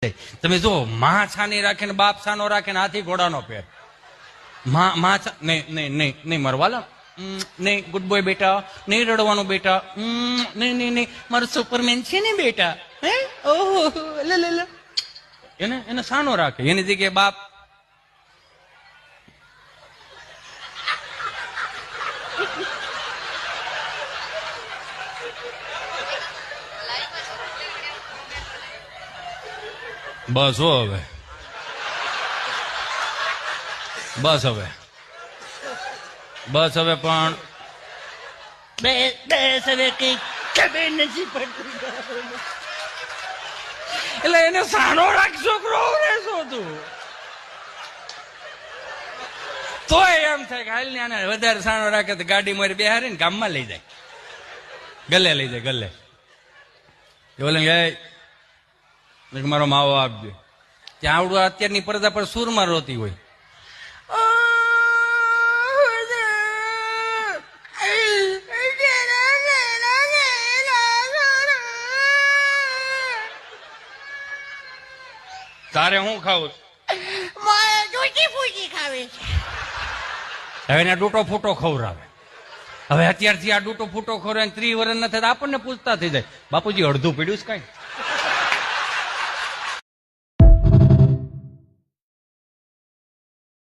તમે જો માં છાની રાખે ને બાપ છાનો રાખે ને હાથી ઘોડાનો પેર. માં નહીં નહીં નહીં નહીં મરવાલા નહીં, ગુડ બોય બેટા, નહીં રડવાનું બેટા, નહીં નહીં નહીં, મારું સુપરમેન છે ને બેટા, હે ઓહો લે લે લે, એને સાનો રાખે. એની જગ્યાએ બાપ બસ હો હવે, બસ હવે, બસ હવે, પણ બસ હવે કઈ ખબર નથી પડતી. એટલે એને સાનો રાખ છોકરો રહેશો તું, તોય એમ થાય કે હાલ ને આને વધારે સાનો રાખે તો ગાડી મારી બેહારી ને ગામમાં લઈ જાય, ગલે લઈ જાય, ગલે બોલે મારો માવો આપજો. ત્યાં આવડું અત્યારની પડદા પર સૂરમાં રોતી હોય. તારે હું ખાવું? હવે એને ડૂટો ફૂટો ખવડાવે. હવે અત્યારથી આ ડૂટો ફૂટો ખવડાવે 30 વર્ષ ના થાય આપણને પૂછતા થઈ જાય, બાપુજી અડધું પીડ્યું છે કઈ?